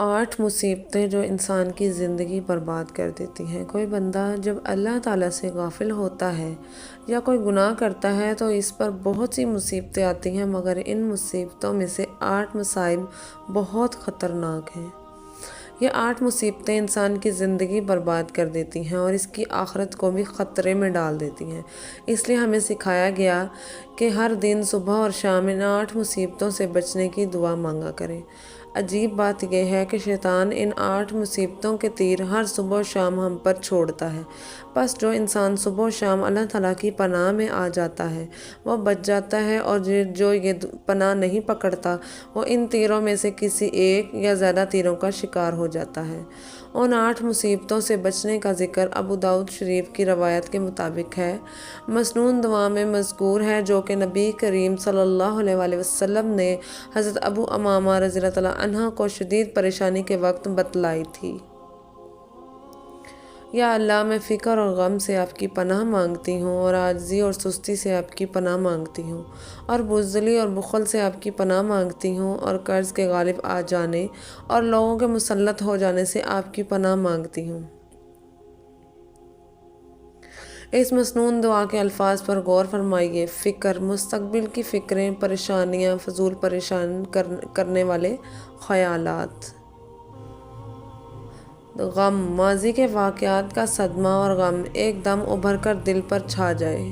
8 مصیبتیں جو انسان کی زندگی برباد کر دیتی ہیں۔ کوئی بندہ جب اللہ تعالیٰ سے غافل ہوتا ہے یا کوئی گناہ کرتا ہے تو اس پر بہت سی مصیبتیں آتی ہیں، مگر ان مصیبتوں میں سے 8 مصائب بہت خطرناک ہیں۔ یہ 8 مصیبتیں انسان کی زندگی برباد کر دیتی ہیں اور اس کی آخرت کو بھی خطرے میں ڈال دیتی ہیں۔ اس لیے ہمیں سکھایا گیا کہ ہر دن صبح اور شام ان 8 مصیبتوں سے بچنے کی دعا مانگا کریں۔ عجیب بات یہ ہے کہ شیطان ان 8 مصیبتوں کے تیر ہر صبح و شام ہم پر چھوڑتا ہے، بس جو انسان صبح و شام اللہ تعالیٰ کی پناہ میں آ جاتا ہے وہ بچ جاتا ہے، اور جو یہ پناہ نہیں پکڑتا وہ ان تیروں میں سے کسی ایک یا زیادہ تیروں کا شکار ہو جاتا ہے۔ ان 8 مصیبتوں سے بچنے کا ذکر ابو داؤد شریف کی روایت کے مطابق ہے، مسنون دعا میں مذکور ہے، جو کہ نبی کریم صلی اللہ علیہ وآلہ وسلم نے حضرت ابو امامہ رضی اللہ عنہ کو شدید پریشانی کے وقت بتلائی تھی۔ یا اللہ، میں فکر اور غم سے آپ کی پناہ مانگتی ہوں، اور عاجزی اور سستی سے آپ کی پناہ مانگتی ہوں، اور بزدلی اور بخل سے آپ کی پناہ مانگتی ہوں، اور قرض کے غالب آ جانے اور لوگوں کے مسلط ہو جانے سے آپ کی پناہ مانگتی ہوں۔ اس مسنون دعا کے الفاظ پر غور فرمائیے۔ فکر، مستقبل کی فکریں، پریشانیاں، فضول پریشان کرنے والے خیالات۔ غم، ماضی کے واقعات کا صدمہ اور غم ایک دم ابھر کر دل پر چھا جائے۔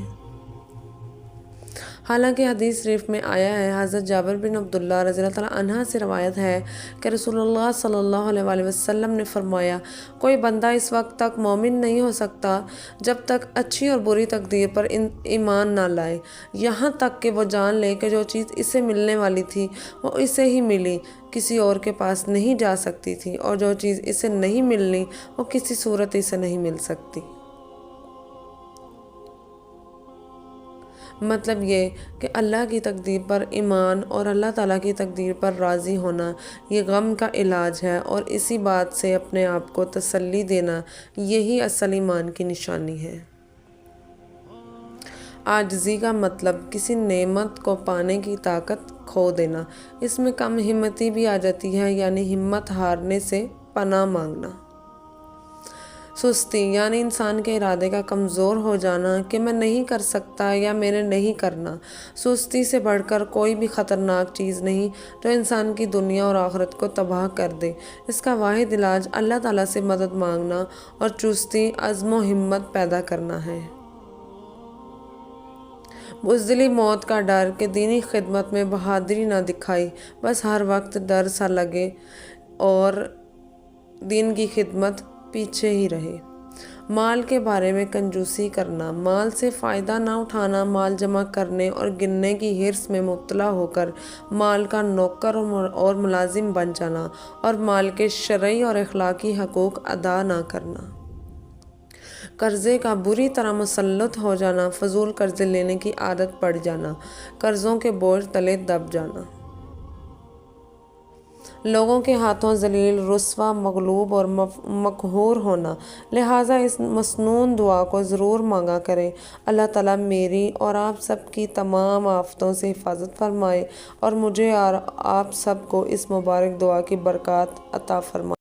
حالانکہ حدیث شریف میں آیا ہے، حضرت جابر بن عبداللہ رضی اللہ عنہ سے روایت ہے کہ رسول اللہ صلی اللہ علیہ وآلہ وسلم نے فرمایا، کوئی بندہ اس وقت تک مومن نہیں ہو سکتا جب تک اچھی اور بری تقدیر پر ایمان نہ لائے، یہاں تک کہ وہ جان لے کہ جو چیز اسے ملنے والی تھی وہ اسے ہی ملی، کسی اور کے پاس نہیں جا سکتی تھی، اور جو چیز اسے نہیں ملنی وہ کسی صورت اسے نہیں مل سکتی۔ مطلب یہ کہ اللہ کی تقدیر پر ایمان اور اللہ تعالیٰ کی تقدیر پر راضی ہونا یہ غم کا علاج ہے، اور اسی بات سے اپنے آپ کو تسلی دینا یہی اصل ایمان کی نشانی ہے۔ عاجزی کا مطلب کسی نعمت کو پانے کی طاقت کھو دینا، اس میں کم ہمتی بھی آ جاتی ہے، یعنی ہمت ہارنے سے پناہ مانگنا۔ سستی، یعنی انسان کے ارادے کا کمزور ہو جانا کہ میں نہیں کر سکتا یا میرے نہیں کرنا۔ سستی سے بڑھ کر کوئی بھی خطرناک چیز نہیں جو انسان کی دنیا اور آخرت کو تباہ کر دے۔ اس کا واحد علاج اللہ تعالیٰ سے مدد مانگنا اور چستی، عزم و ہمت پیدا کرنا ہے۔ بزدلی، موت کا ڈر کہ دینی خدمت میں بہادری نہ دکھائی، بس ہر وقت ڈر سا لگے اور دین کی خدمت پیچھے ہی رہے۔ مال کے بارے میں کنجوسی کرنا، مال سے فائدہ نہ اٹھانا، مال جمع کرنے اور گننے کی حرص میں مبتلا ہو کر مال کا نوکر اور ملازم بن جانا، اور مال کے شرعی اور اخلاقی حقوق ادا نہ کرنا۔ قرضے کا بری طرح مسلط ہو جانا، فضول قرضے لینے کی عادت پڑ جانا، قرضوں کے بوجھ تلے دب جانا، لوگوں کے ہاتھوں ذلیل، رسوا، مغلوب اور مقہور ہونا۔ لہٰذا اس مسنون دعا کو ضرور مانگا کریں۔ اللہ تعالیٰ میری اور آپ سب کی تمام آفتوں سے حفاظت فرمائے، اور مجھے اور آپ سب کو اس مبارک دعا کی برکات عطا فرمائے۔